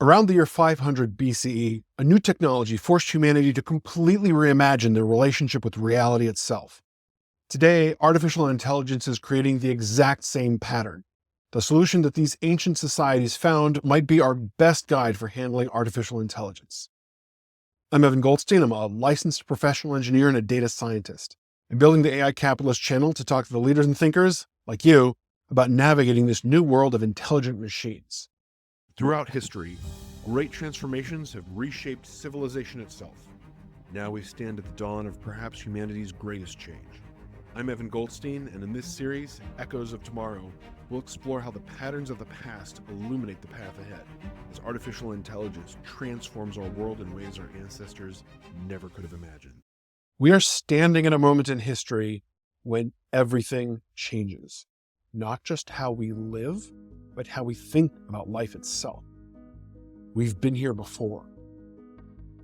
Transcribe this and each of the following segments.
Around the year 500 BCE, a new technology forced humanity to completely reimagine their relationship with reality itself. Today, artificial intelligence is creating the exact same pattern. The solution that these ancient societies found might be our best guide for handling artificial intelligence. I'm Evan Goldstein. I'm a licensed professional engineer and a data scientist. I'm building the AI Capitalist channel to talk to the leaders and thinkers, like you, about navigating this new world of intelligent machines. Throughout history, great transformations have reshaped civilization itself. Now we stand at the dawn of perhaps humanity's greatest change. I'm Evan Goldstein, and in this series, Echoes of Tomorrow, we'll explore how the patterns of the past illuminate the path ahead, as artificial intelligence transforms our world in ways our ancestors never could have imagined. We are standing at a moment in history when everything changes. Not just how we live, but how we think about life itself. We've been here before.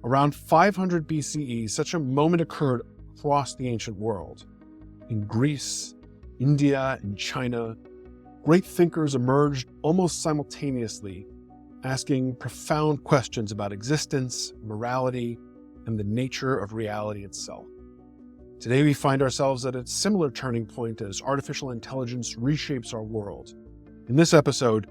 Around 500 BCE, such a moment occurred across the ancient world. In Greece, India, and China, great thinkers emerged almost simultaneously, asking profound questions about existence, morality, and the nature of reality itself. Today, we find ourselves at a similar turning point as artificial intelligence reshapes our world. In this episode,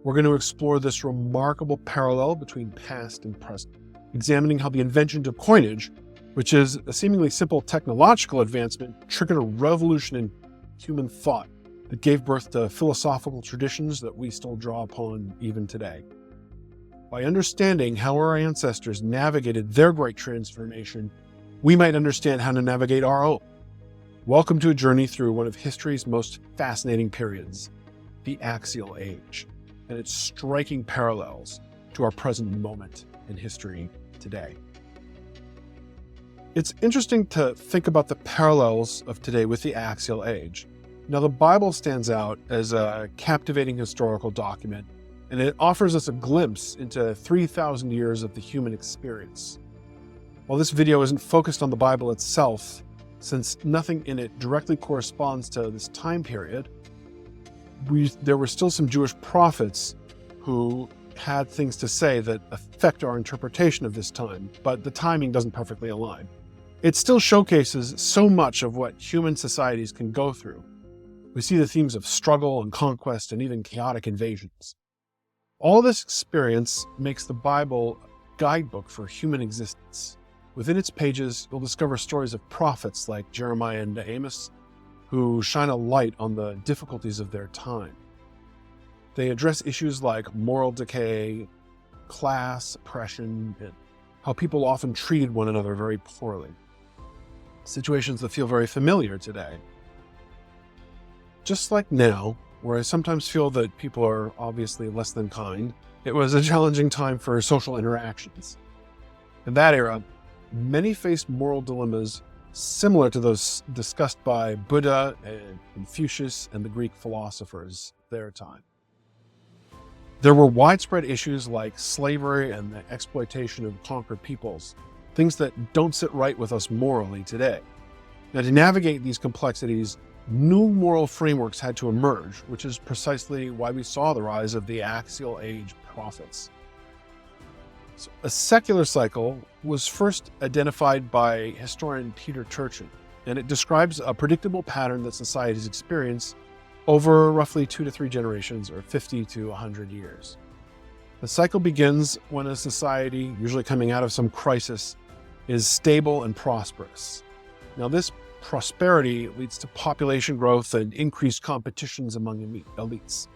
we're going to explore this remarkable parallel between past and present, examining how the invention of coinage, which is a seemingly simple technological advancement, triggered a revolution in human thought that gave birth to philosophical traditions that we still draw upon even today. By understanding how our ancestors navigated their great transformation, we might understand how to navigate our own. Welcome to a journey through one of history's most fascinating periods, the Axial Age, and its striking parallels to our present moment in history today. It's interesting to think about the parallels of today with the Axial Age. Now, the Bible stands out as a captivating historical document, and it offers us a glimpse into 3,000 years of the human experience. While this video isn't focused on the Bible itself, since nothing in it directly corresponds to this time period, there were still some Jewish prophets who had things to say that affect our interpretation of this time, but the timing doesn't perfectly align. It still showcases so much of what human societies can go through. We see the themes of struggle and conquest and even chaotic invasions. All this experience makes the Bible a guidebook for human existence. Within its pages, you'll discover stories of prophets like Jeremiah and Amos, who shine a light on the difficulties of their time. They address issues like moral decay, class, oppression, and how people often treated one another very poorly. Situations that feel very familiar today. Just like now, where I sometimes feel that people are obviously less than kind, it was a challenging time for social interactions. In that era, many faced moral dilemmas similar to those discussed by Buddha and Confucius and the Greek philosophers of their time. There were widespread issues like slavery and the exploitation of conquered peoples, things that don't sit right with us morally today. Now, to navigate these complexities, new moral frameworks had to emerge, which is precisely why we saw the rise of the Axial Age prophets. So, a secular cycle was first identified by historian Peter Turchin, and it describes a predictable pattern that societies experience over roughly 2 to 3 generations, or 50 to 100 years. The cycle begins when a society, usually coming out of some crisis, is stable and prosperous. Now, this prosperity leads to population growth and increased competitions among elites.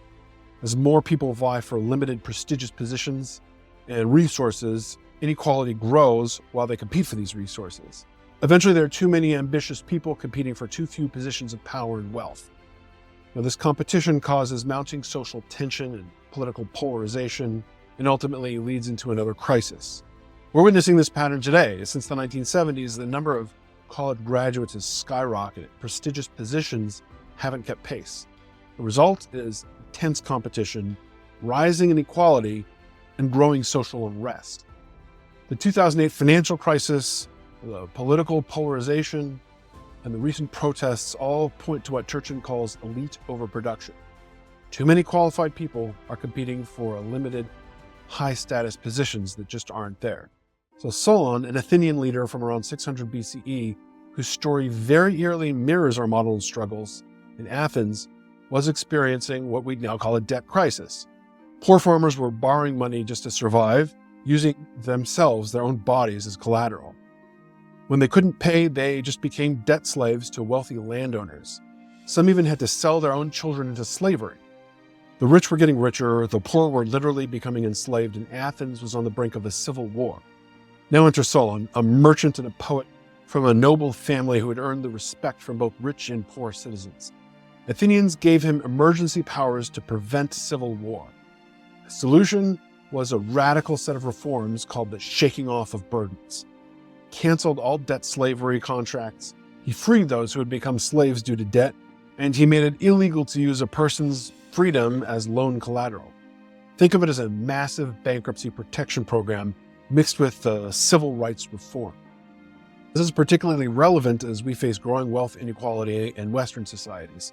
As more people vie for limited prestigious positions and resources, inequality grows while they compete for these resources. Eventually, there are too many ambitious people competing for too few positions of power and wealth. Now, this competition causes mounting social tension and political polarization, and ultimately leads into another crisis. We're witnessing this pattern today. Since the 1970s, the number of college graduates has skyrocketed. Prestigious positions haven't kept pace. The result is intense competition, rising inequality, and growing social unrest. The 2008 financial crisis, the political polarization, and the recent protests all point to what Turchin calls elite overproduction. Too many qualified people are competing for a limited, high-status positions that just aren't there. So Solon, an Athenian leader from around 600 BCE, whose story very eerily mirrors our modern struggles in Athens, was experiencing what we now call a debt crisis. Poor farmers were borrowing money just to survive, using themselves, their own bodies, as collateral. When they couldn't pay, they just became debt slaves to wealthy landowners. Some even had to sell their own children into slavery. The rich were getting richer, the poor were literally becoming enslaved, and Athens was on the brink of a civil war. Now enter Solon, a merchant and a poet from a noble family who had earned the respect from both rich and poor citizens. Athenians gave him emergency powers to prevent civil war. The solution was a radical set of reforms called the shaking off of burdens. Canceled all debt slavery contracts, he freed those who had become slaves due to debt, and he made it illegal to use a person's freedom as loan collateral. Think of it as a massive bankruptcy protection program mixed with civil rights reform. This is particularly relevant as we face growing wealth inequality in Western societies.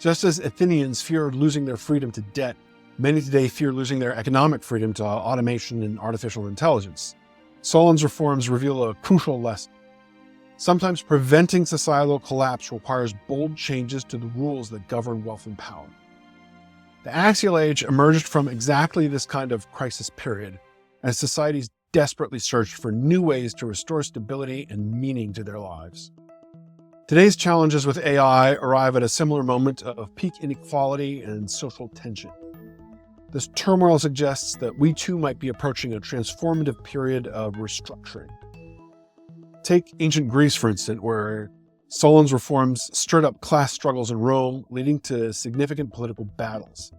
Just as Athenians feared losing their freedom to debt, many today fear losing their economic freedom to automation and artificial intelligence. Solon's reforms reveal a crucial lesson. Sometimes preventing societal collapse requires bold changes to the rules that govern wealth and power. The Axial Age emerged from exactly this kind of crisis period, as societies desperately searched for new ways to restore stability and meaning to their lives. Today's challenges with AI arrive at a similar moment of peak inequality and social tension. This turmoil suggests that we too might be approaching a transformative period of restructuring. Take ancient Greece, for instance, where Solon's reforms stirred up class struggles in Rome, leading to significant political battles.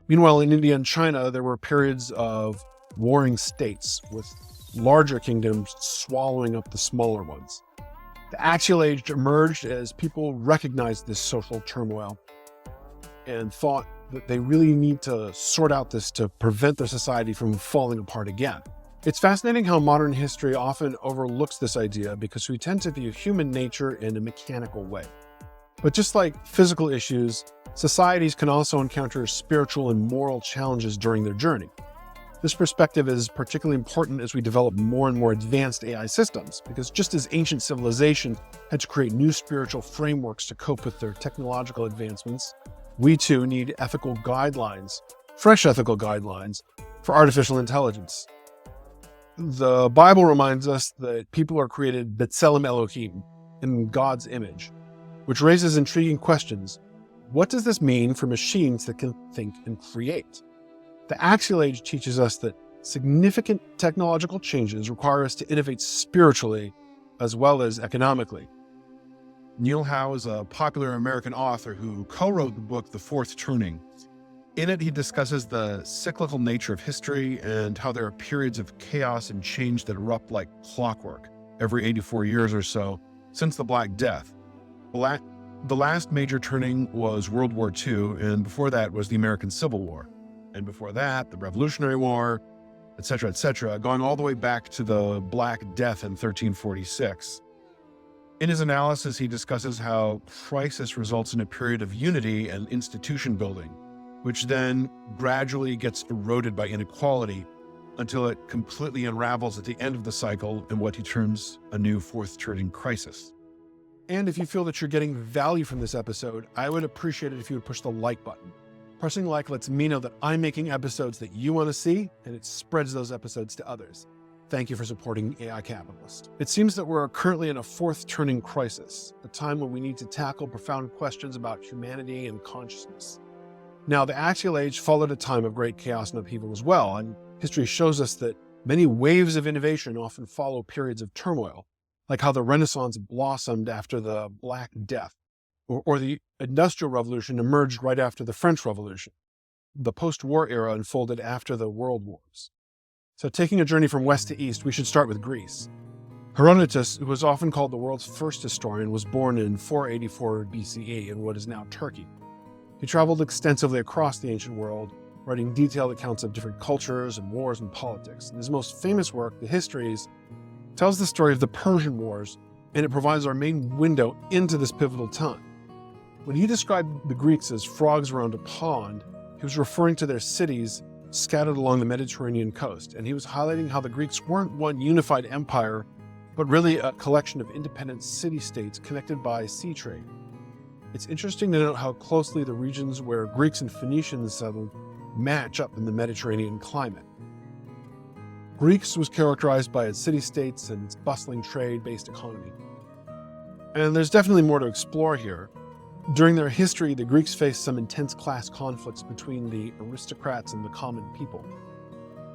Meanwhile, in India and China, there were periods of warring states, with larger kingdoms swallowing up the smaller ones. The Axial Age emerged as people recognized this social turmoil and thought that they really need to sort out this to prevent their society from falling apart again. It's fascinating how modern history often overlooks this idea because we tend to view human nature in a mechanical way. But just like physical issues, societies can also encounter spiritual and moral challenges during their journey. This perspective is particularly important as we develop more and more advanced AI systems, because just as ancient civilizations had to create new spiritual frameworks to cope with their technological advancements, we too need ethical guidelines, fresh ethical guidelines, for artificial intelligence. The Bible reminds us that people are created B'Tselem Elohim, in God's image, which raises intriguing questions. What does this mean for machines that can think and create? The Axial Age teaches us that significant technological changes require us to innovate spiritually as well as economically. Neil Howe is a popular American author who co-wrote the book The Fourth Turning. In it, he discusses the cyclical nature of history and how there are periods of chaos and change that erupt like clockwork every 84 years or so since the Black Death. The last major turning was World War II, and before that was the American Civil War. And before that, the Revolutionary War, etc., going all the way back to the Black Death in 1346. In his analysis, he discusses how crisis results in a period of unity and institution building, which then gradually gets eroded by inequality until it completely unravels at the end of the cycle in what he terms a new fourth turning crisis. And if you feel that you're getting value from this episode, I would appreciate it if you would push the like button. Pressing like lets me know that I'm making episodes that you want to see, and it spreads those episodes to others. Thank you for supporting AI Capitalist. It seems that we're currently in a fourth turning crisis, a time when we need to tackle profound questions about humanity and consciousness. Now, the Axial Age followed a time of great chaos and upheaval as well, and history shows us that many waves of innovation often follow periods of turmoil, like how the Renaissance blossomed after the Black Death, or the Industrial Revolution emerged right after the French Revolution. The post-war era unfolded after the World Wars. So taking a journey from west to east, we should start with Greece. Herodotus, who was often called the world's first historian, was born in 484 BCE in what is now Turkey. He traveled extensively across the ancient world, writing detailed accounts of different cultures and wars and politics. And his most famous work, The Histories, tells the story of the Persian Wars, and it provides our main window into this pivotal time. When he described the Greeks as frogs around a pond, he was referring to their cities scattered along the Mediterranean coast, and he was highlighting how the Greeks weren't one unified empire, but really a collection of independent city-states connected by sea trade. It's interesting to note how closely the regions where Greeks and Phoenicians settled match up in the Mediterranean climate. Greece was characterized by its city-states and its bustling trade-based economy. And there's definitely more to explore here. During their history, the Greeks faced some intense class conflicts between the aristocrats and the common people.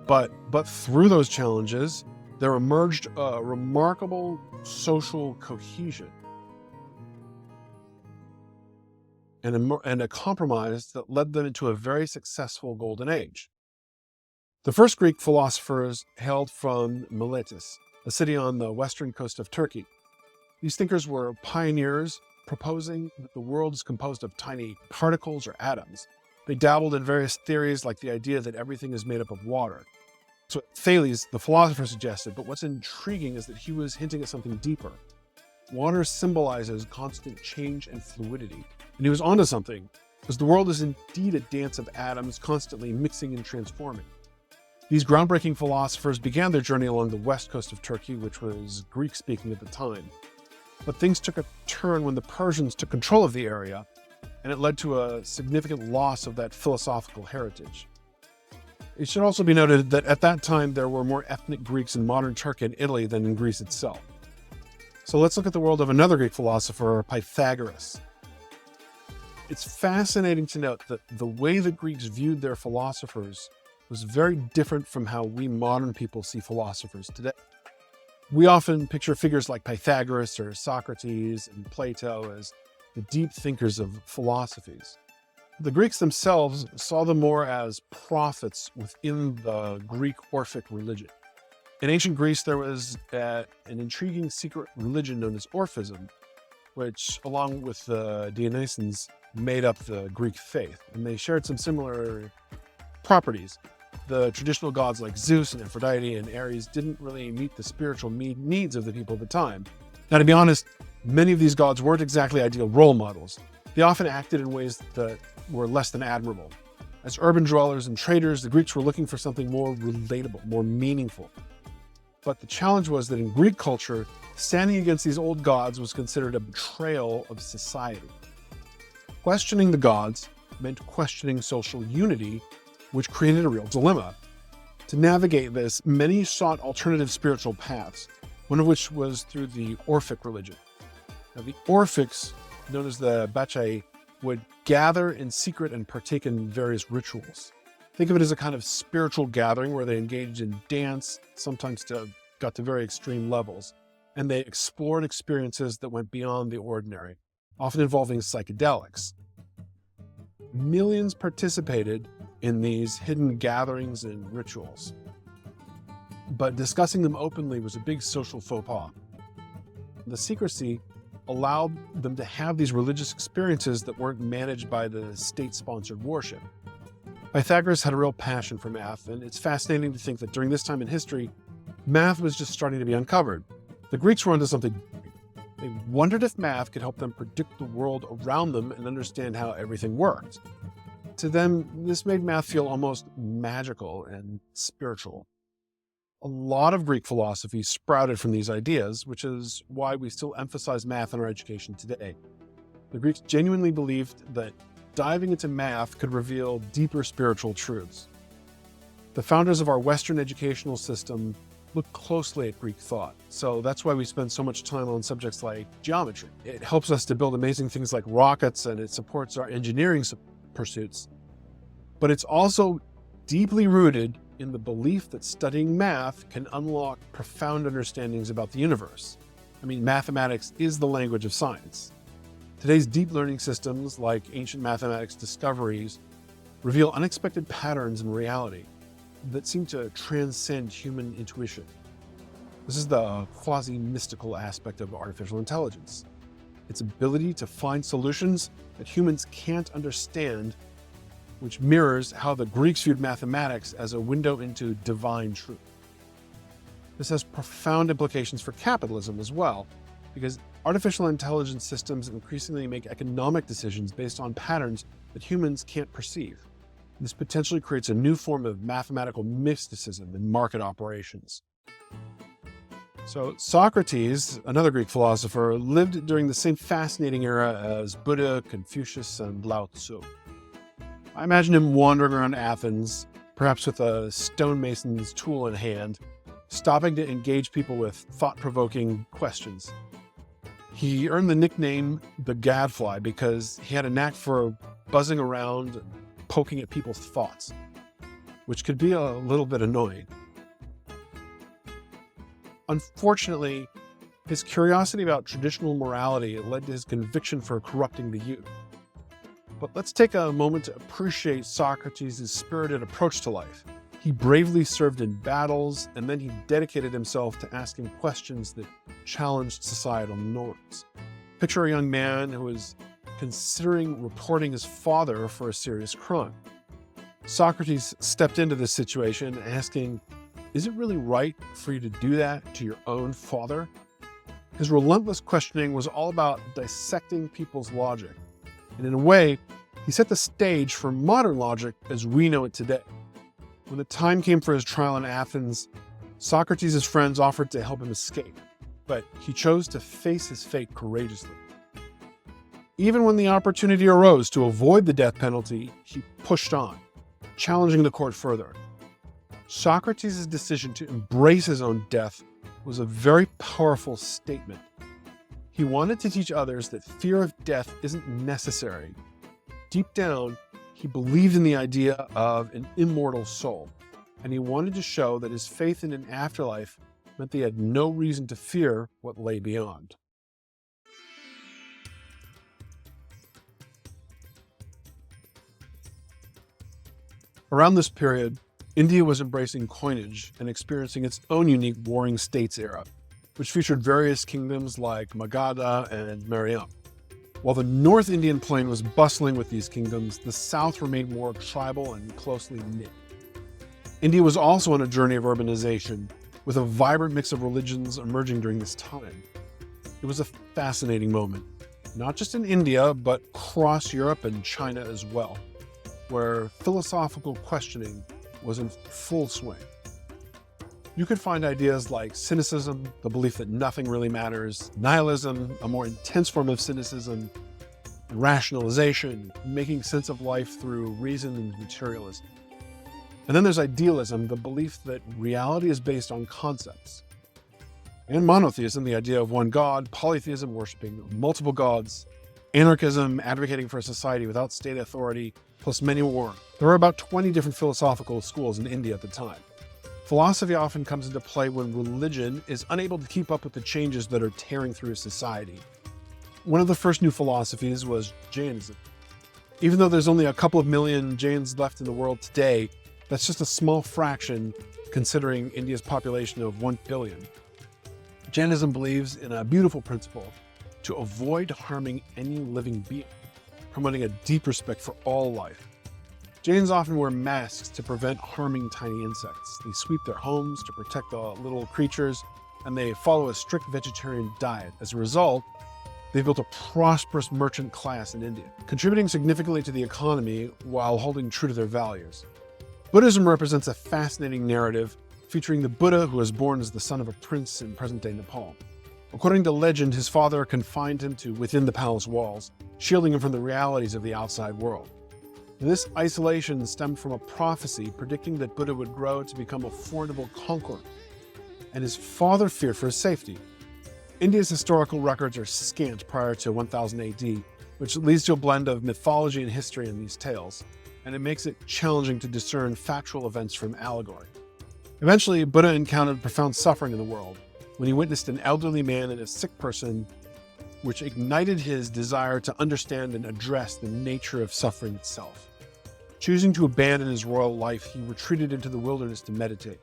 But through those challenges, there emerged a remarkable social cohesion and a compromise that led them into a very successful golden age. The first Greek philosophers hailed from Miletus, a city on the western coast of Turkey. These thinkers were pioneers, proposing that the world is composed of tiny particles or atoms. They dabbled in various theories like the idea that everything is made up of water. So Thales, the philosopher, suggested, but what's intriguing is that he was hinting at something deeper. Water symbolizes constant change and fluidity. And he was onto something, because the world is indeed a dance of atoms constantly mixing and transforming. These groundbreaking philosophers began their journey along the west coast of Turkey, which was Greek-speaking at the time. But things took a turn when the Persians took control of the area, and it led to a significant loss of that philosophical heritage. It should also be noted that at that time there were more ethnic Greeks in modern Turkey and Italy than in Greece itself. So let's look at the world of another Greek philosopher, Pythagoras. It's fascinating to note that the way the Greeks viewed their philosophers was very different from how we modern people see philosophers today. We often picture figures like Pythagoras or Socrates and Plato as the deep thinkers of philosophies. The Greeks themselves saw them more as prophets within the Greek Orphic religion. In ancient Greece, there was an intriguing secret religion known as Orphism, which, along with the Dionysians, made up the Greek faith, and they shared some similar properties. The traditional gods like Zeus and Aphrodite and Ares didn't really meet the spiritual needs of the people of the time. Now, to be honest, many of these gods weren't exactly ideal role models. They often acted in ways that were less than admirable. As urban dwellers and traders, the Greeks were looking for something more relatable, more meaningful. But the challenge was that in Greek culture, standing against these old gods was considered a betrayal of society. Questioning the gods meant questioning social unity, which created a real dilemma. To navigate this, many sought alternative spiritual paths, one of which was through the Orphic religion. Now, the Orphics, known as the Bacchae, would gather in secret and partake in various rituals. Think of it as a kind of spiritual gathering where they engaged in dance, sometimes got to very extreme levels, and they explored experiences that went beyond the ordinary, often involving psychedelics. Millions participated in these hidden gatherings and rituals, but discussing them openly was a big social faux pas. The secrecy allowed them to have these religious experiences that weren't managed by the state-sponsored worship. Pythagoras had a real passion for math, and it's fascinating to think that during this time in history, math was just starting to be uncovered. The Greeks were onto something. They wondered if math could help them predict the world around them and understand how everything worked. To them, this made math feel almost magical and spiritual. A lot of Greek philosophy sprouted from these ideas, which is why we still emphasize math in our education today. The Greeks genuinely believed that diving into math could reveal deeper spiritual truths. The founders of our Western educational system look closely at Greek thought, so that's why we spend so much time on subjects like geometry. It helps us to build amazing things like rockets, and it supports our engineering pursuits. But it's also deeply rooted in the belief that studying math can unlock profound understandings about the universe. I mean, mathematics is the language of science. Today's deep learning systems, like ancient mathematics discoveries, reveal unexpected patterns in reality that seem to transcend human intuition. This is the quasi-mystical aspect of artificial intelligence. Its ability to find solutions that humans can't understand, which mirrors how the Greeks viewed mathematics as a window into divine truth. This has profound implications for capitalism as well, because artificial intelligence systems increasingly make economic decisions based on patterns that humans can't perceive. This potentially creates a new form of mathematical mysticism in market operations. So Socrates, another Greek philosopher, lived during the same fascinating era as Buddha, Confucius, and Lao Tzu. I imagine him wandering around Athens, perhaps with a stonemason's tool in hand, stopping to engage people with thought-provoking questions. He earned the nickname the Gadfly because he had a knack for buzzing around and poking at people's thoughts, which could be a little bit annoying. Unfortunately, his curiosity about traditional morality led to his conviction for corrupting the youth. But let's take a moment to appreciate Socrates' spirited approach to life. He bravely served in battles, and then he dedicated himself to asking questions that challenged societal norms. Picture a young man who is considering reporting his father for a serious crime. Socrates stepped into this situation asking, "Is it really right for you to do that to your own father?" His relentless questioning was all about dissecting people's logic. And in a way, he set the stage for modern logic as we know it today. When the time came for his trial in Athens, Socrates' friends offered to help him escape, but he chose to face his fate courageously. Even when the opportunity arose to avoid the death penalty, he pushed on, challenging the court further. Socrates' decision to embrace his own death was a very powerful statement. He wanted to teach others that fear of death isn't necessary. Deep down, he believed in the idea of an immortal soul, and he wanted to show that his faith in an afterlife meant they had no reason to fear what lay beyond. Around this period, India was embracing coinage and experiencing its own unique warring states era, which featured various kingdoms like Magadha and Maryam. While the North Indian plain was bustling with these kingdoms, the South remained more tribal and closely knit. India was also on a journey of urbanization, with a vibrant mix of religions emerging during this time. It was a fascinating moment, not just in India, but across Europe and China as well, where philosophical questioning was in full swing. You could find ideas like cynicism, the belief that nothing really matters, nihilism, a more intense form of cynicism, and rationalization, making sense of life through reason and materialism. And then there's idealism, the belief that reality is based on concepts. And monotheism, the idea of one God, polytheism, worshiping multiple gods, anarchism, advocating for a society without state authority, plus many more. There were about 20 different philosophical schools in India at the time. Philosophy often comes into play when religion is unable to keep up with the changes that are tearing through society. One of the first new philosophies was Jainism. Even though there's only a couple of million Jains left in the world today, that's just a small fraction considering India's population of 1 billion. Jainism believes in a beautiful principle: to avoid harming any living being, promoting a deep respect for all life. Jains often wear masks to prevent harming tiny insects. They sweep their homes to protect the little creatures, and they follow a strict vegetarian diet. As a result, they've built a prosperous merchant class in India, contributing significantly to the economy while holding true to their values. Buddhism represents a fascinating narrative featuring the Buddha, who was born as the son of a prince in present-day Nepal. According to legend, his father confined him to within the palace walls, shielding him from the realities of the outside world. This isolation stemmed from a prophecy predicting that Buddha would grow to become a formidable conqueror, and his father feared for his safety. India's historical records are scant prior to 1000 AD, which leads to a blend of mythology and history in these tales, and it makes it challenging to discern factual events from allegory. Eventually, Buddha encountered profound suffering in the world when he witnessed an elderly man and a sick person, which ignited his desire to understand and address the nature of suffering itself. Choosing to abandon his royal life, he retreated into the wilderness to meditate.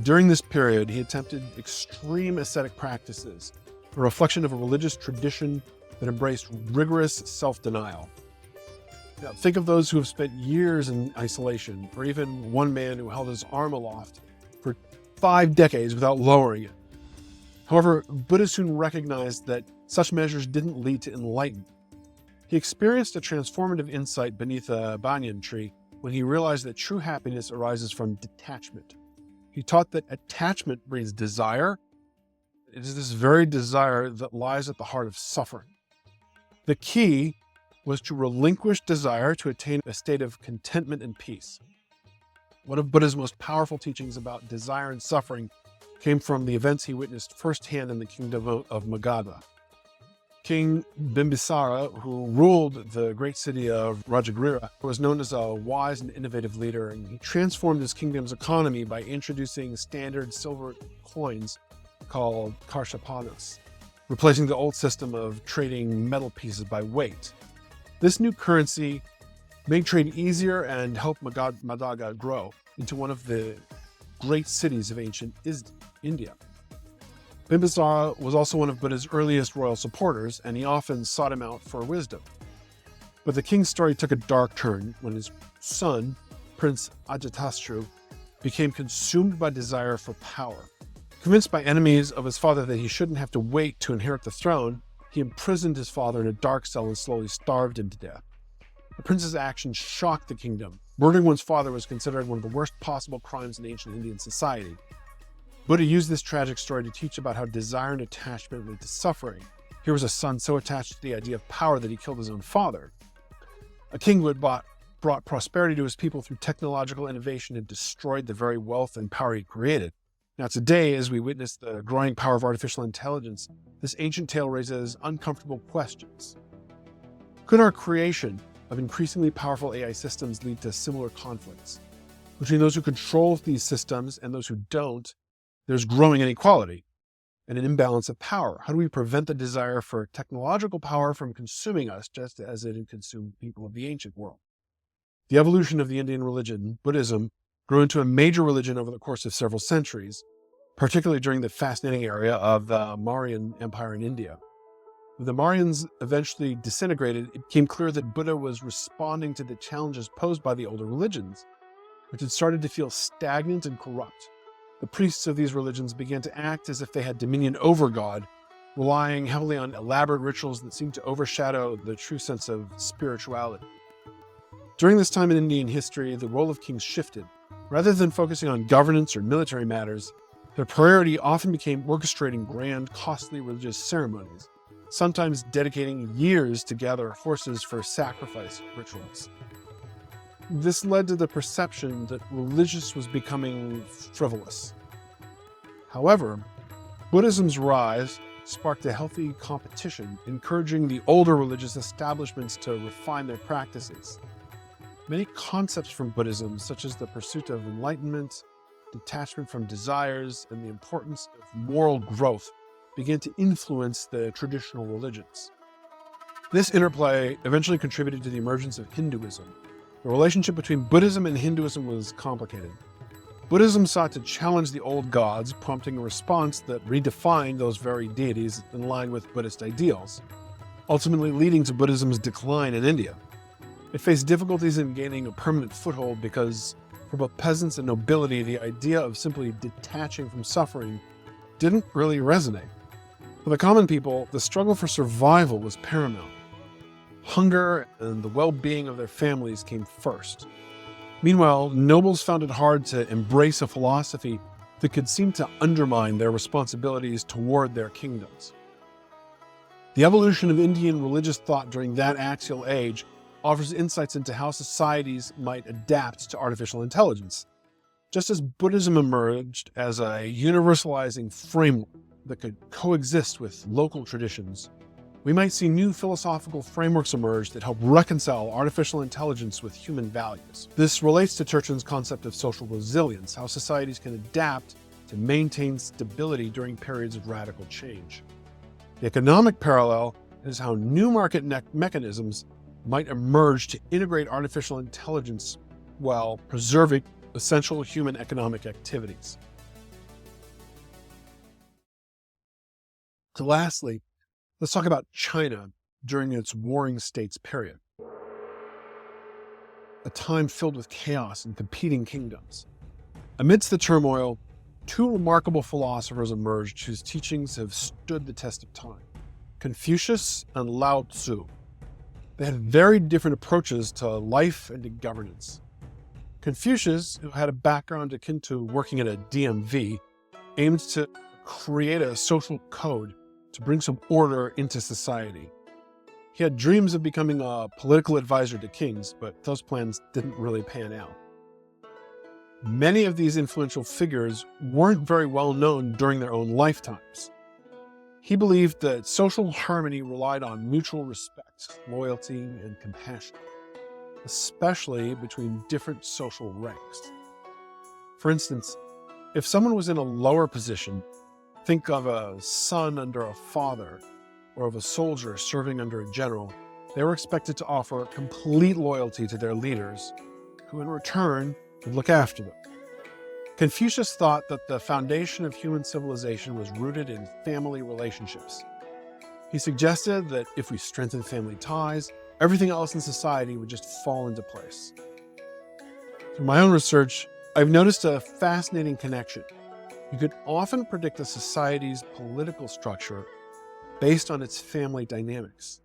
During this period, he attempted extreme ascetic practices, a reflection of a religious tradition that embraced rigorous self-denial. Now, think of those who have spent years in isolation, or even one man who held his arm aloft for 5 decades without lowering it. However, Buddha soon recognized that such measures didn't lead to enlightenment. He experienced a transformative insight beneath a banyan tree when he realized that true happiness arises from detachment. He taught that attachment breeds desire. It is this very desire that lies at the heart of suffering. The key was to relinquish desire to attain a state of contentment and peace. One of Buddha's most powerful teachings about desire and suffering came from the events he witnessed firsthand in the kingdom of Magadha. King Bimbisara, who ruled the great city of Rajagriha, was known as a wise and innovative leader, and he transformed his kingdom's economy by introducing standard silver coins called karshapanas, replacing the old system of trading metal pieces by weight. This new currency made trade easier and helped Magadha grow into one of the great cities of ancient India. Bimbisara was also one of Buddha's earliest royal supporters, and he often sought him out for wisdom. But the king's story took a dark turn when his son, Prince Ajatasattu, became consumed by desire for power. Convinced by enemies of his father that he shouldn't have to wait to inherit the throne, he imprisoned his father in a dark cell and slowly starved him to death. The prince's actions shocked the kingdom. Murdering one's father was considered one of the worst possible crimes in ancient Indian society. Buddha used this tragic story to teach about how desire and attachment lead to suffering. Here was a son so attached to the idea of power that he killed his own father. A king who had brought prosperity to his people through technological innovation had destroyed the very wealth and power he created. Now today, as we witness the growing power of artificial intelligence, this ancient tale raises uncomfortable questions. Could our creation of increasingly powerful AI systems lead to similar conflicts? Between those who control these systems and those who don't, there's growing inequality and an imbalance of power. How do we prevent the desire for technological power from consuming us just as it had consumed people of the ancient world? The evolution of the Indian religion, Buddhism, grew into a major religion over the course of several centuries, particularly during the fascinating area of the Mauryan Empire in India. When the Mauryans eventually disintegrated, it became clear that Buddha was responding to the challenges posed by the older religions, which had started to feel stagnant and corrupt. The priests of these religions began to act as if they had dominion over God, relying heavily on elaborate rituals that seemed to overshadow the true sense of spirituality. During this time in Indian history, the role of kings shifted. Rather than focusing on governance or military matters, their priority often became orchestrating grand, costly religious ceremonies, sometimes dedicating years to gather horses for sacrifice rituals. This led to the perception that religious was becoming frivolous. However, Buddhism's rise sparked a healthy competition, encouraging the older religious establishments to refine their practices. Many concepts from Buddhism, such as the pursuit of enlightenment, detachment from desires, and the importance of moral growth, began to influence the traditional religions. This interplay eventually contributed to the emergence of Hinduism. The relationship between Buddhism and Hinduism was complicated. Buddhism sought to challenge the old gods, prompting a response that redefined those very deities in line with Buddhist ideals, ultimately leading to Buddhism's decline in India. It faced difficulties in gaining a permanent foothold because, for both peasants and nobility, the idea of simply detaching from suffering didn't really resonate. For the common people, the struggle for survival was paramount. Hunger and the well-being of their families came first. Meanwhile, nobles found it hard to embrace a philosophy that could seem to undermine their responsibilities toward their kingdoms. The evolution of Indian religious thought during that axial age offers insights into how societies might adapt to artificial intelligence. Just as Buddhism emerged as a universalizing framework that could coexist with local traditions, we might see new philosophical frameworks emerge that help reconcile artificial intelligence with human values. This relates to Turchin's concept of social resilience, how societies can adapt to maintain stability during periods of radical change. The economic parallel is how new market mechanisms might emerge to integrate artificial intelligence while preserving essential human economic activities. So lastly, let's talk about China during its warring states period, a time filled with chaos and competing kingdoms. Amidst the turmoil, two remarkable philosophers emerged whose teachings have stood the test of time: Confucius and Lao Tzu. They had very different approaches to life and to governance. Confucius, who had a background akin to working at a DMV, aimed to create a social code to bring some order into society. He had dreams of becoming a political advisor to kings, but those plans didn't really pan out. Many of these influential figures weren't very well known during their own lifetimes. He believed that social harmony relied on mutual respect, loyalty, and compassion, especially between different social ranks. For instance, if someone was in a lower position, think of a son under a father, or of a soldier serving under a general, they were expected to offer complete loyalty to their leaders, who in return would look after them. Confucius thought that the foundation of human civilization was rooted in family relationships. He suggested that if we strengthen family ties, everything else in society would just fall into place. Through my own research, I've noticed a fascinating connection. You could often predict a society's political structure based on its family dynamics.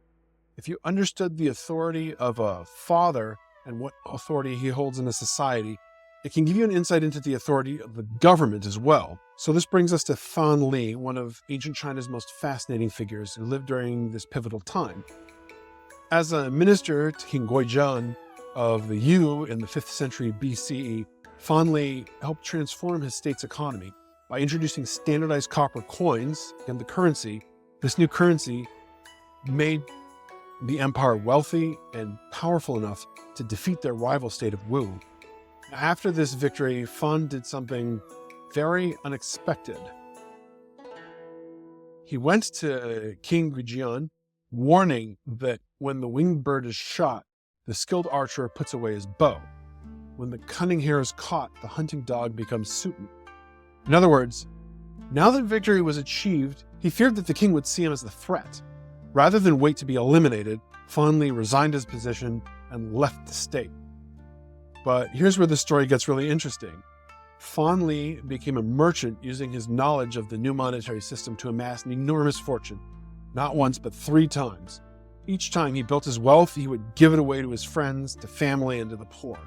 If you understood the authority of a father and what authority he holds in a society, it can give you an insight into the authority of the government as well. So this brings us to Fan Li, one of ancient China's most fascinating figures who lived during this pivotal time. As a minister to King Guizhan of the Yu in the 5th century BCE, Fan Li helped transform his state's economy by introducing standardized copper coins and the currency. This new currency made the empire wealthy and powerful enough to defeat their rival state of Wu. After this victory, Fan did something very unexpected. He went to King Guizhan, warning that when the winged bird is shot, the skilled archer puts away his bow. When the cunning hare is caught, the hunting dog becomes Suiton. In other words, now that victory was achieved, he feared that the king would see him as a threat. Rather than wait to be eliminated, Fan Li resigned his position and left the state. But here's where the story gets really interesting. Fan Li became a merchant using his knowledge of the new monetary system to amass an enormous fortune. Not once, but 3 times. Each time he built his wealth, he would give it away to his friends, to family, and to the poor.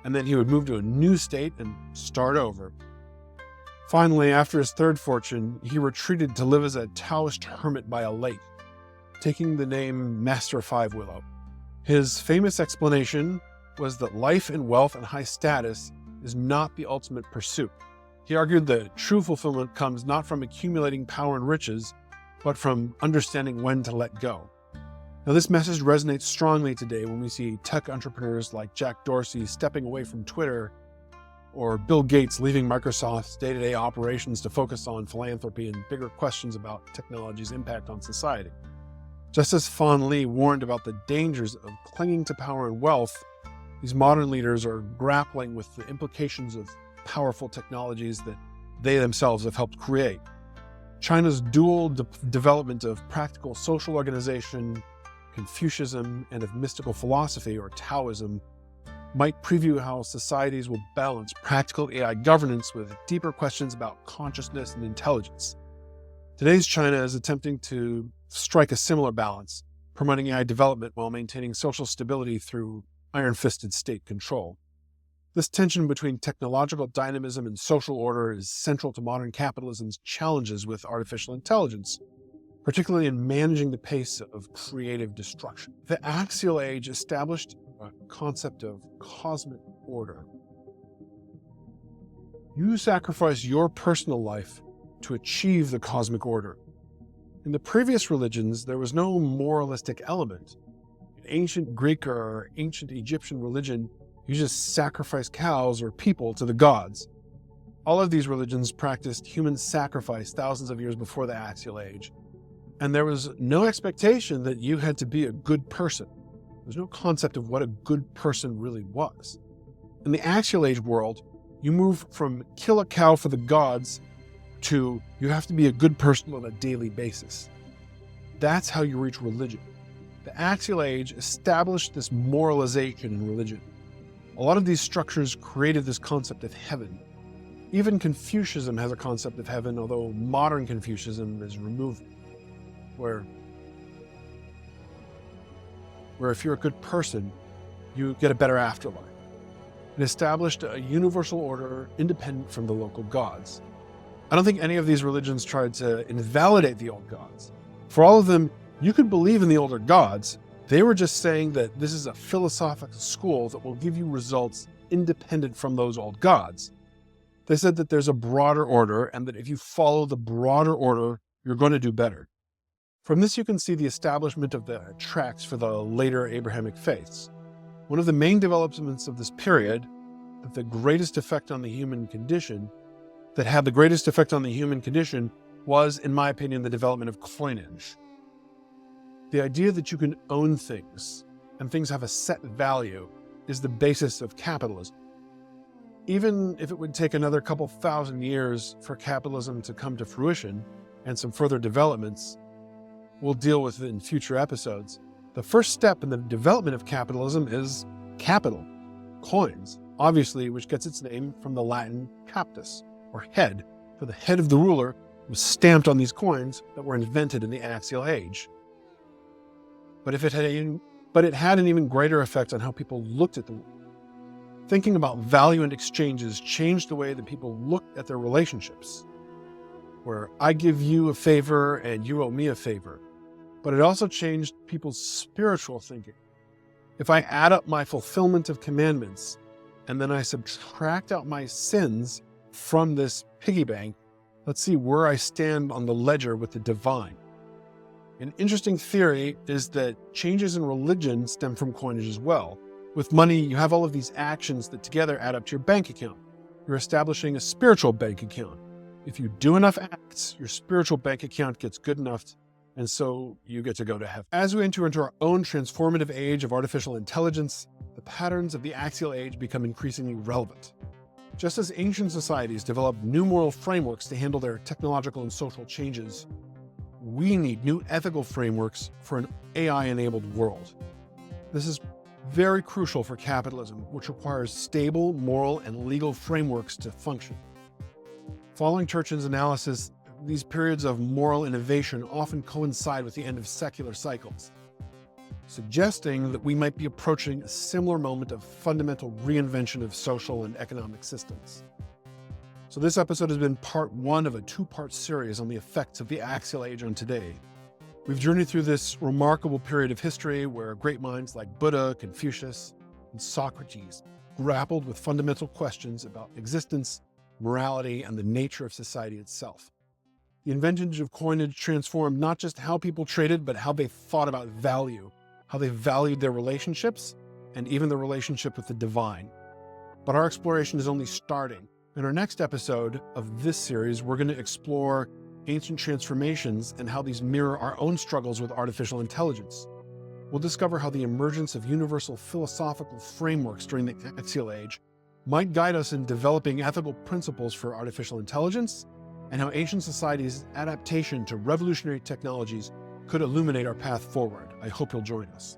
And then he would move to a new state and start over. Finally, after his 3rd fortune, he retreated to live as a Taoist hermit by a lake, taking the name Master Five Willow. His famous explanation was that life and wealth and high status is not the ultimate pursuit. He argued that true fulfillment comes not from accumulating power and riches, but from understanding when to let go. Now, this message resonates strongly today when we see tech entrepreneurs like Jack Dorsey stepping away from Twitter, or Bill Gates leaving Microsoft's day-to-day operations to focus on philanthropy and bigger questions about technology's impact on society. Just as Fan Li warned about the dangers of clinging to power and wealth, these modern leaders are grappling with the implications of powerful technologies that they themselves have helped create. China's dual development of practical social organization, Confucianism, and of mystical philosophy, or Taoism, might preview how societies will balance practical AI governance with deeper questions about consciousness and intelligence. Today's China is attempting to strike a similar balance, promoting AI development while maintaining social stability through iron-fisted state control. This tension between technological dynamism and social order is central to modern capitalism's challenges with artificial intelligence, particularly in managing the pace of creative destruction. The Axial Age established a concept of cosmic order. You sacrifice your personal life to achieve the cosmic order. In the previous religions, there was no moralistic element. In ancient Greek or ancient Egyptian religion, you just sacrifice cows or people to the gods. All of these religions practiced human sacrifice thousands of years before the Axial Age. And there was no expectation that you had to be a good person. There's no concept of what a good person really was. In the Axial Age world, you move from kill a cow for the gods to you have to be a good person on a daily basis. That's how you reach religion. The Axial Age established this moralization in religion. A lot of these structures created this concept of heaven. Even Confucianism has a concept of heaven, although modern Confucianism is removed, where if you're a good person, you get a better afterlife. It established a universal order independent from the local gods. I don't think any of these religions tried to invalidate the old gods. For all of them, you could believe in the older gods. They were just saying that this is a philosophical school that will give you results independent from those old gods. They said that there's a broader order and that if you follow the broader order, you're going to do better. From this, you can see the establishment of the tracks for the later Abrahamic faiths. One of the main developments of this period that had the greatest effect on the human condition was, in my opinion, the development of coinage. The idea that you can own things and things have a set value is the basis of capitalism. Even if it would take another couple thousand years for capitalism to come to fruition and some further developments we'll deal with in future episodes, the first step in the development of capitalism is capital, coins, obviously, which gets its name from the Latin captus, or head, for the head of the ruler was stamped on these coins that were invented in the Axial Age. But it had an even greater effect on how people looked at the world. Thinking about value and exchanges changed the way that people looked at their relationships, where I give you a favor and you owe me a favor. But it also changed people's spiritual thinking. If I add up my fulfillment of commandments and then I subtract out my sins from this piggy bank, let's see where I stand on the ledger with the divine. An interesting theory is that changes in religion stem from coinage as well. With money, you have all of these actions that together add up to your bank account. You're establishing a spiritual bank account. If you do enough acts, your spiritual bank account gets good enough, and so you get to go to heaven. As we enter into our own transformative age of artificial intelligence, the patterns of the Axial Age become increasingly relevant. Just as ancient societies developed new moral frameworks to handle their technological and social changes, we need new ethical frameworks for an AI-enabled world. This is very crucial for capitalism, which requires stable moral and legal frameworks to function. Following Turchin's analysis, these periods of moral innovation often coincide with the end of secular cycles, suggesting that we might be approaching a similar moment of fundamental reinvention of social and economic systems. So this episode has been part one of a two-part series on the effects of the Axial Age on today. We've journeyed through this remarkable period of history where great minds like Buddha, Confucius, and Socrates grappled with fundamental questions about existence, morality, and the nature of society itself. The invention of coinage transformed not just how people traded, but how they thought about value, how they valued their relationships, and even the relationship with the divine. But our exploration is only starting. In our next episode of this series, we're going to explore ancient transformations and how these mirror our own struggles with artificial intelligence. We'll discover how the emergence of universal philosophical frameworks during the Axial Age might guide us in developing ethical principles for artificial intelligence, and how ancient societies' adaptation to revolutionary technologies could illuminate our path forward. I hope you'll join us.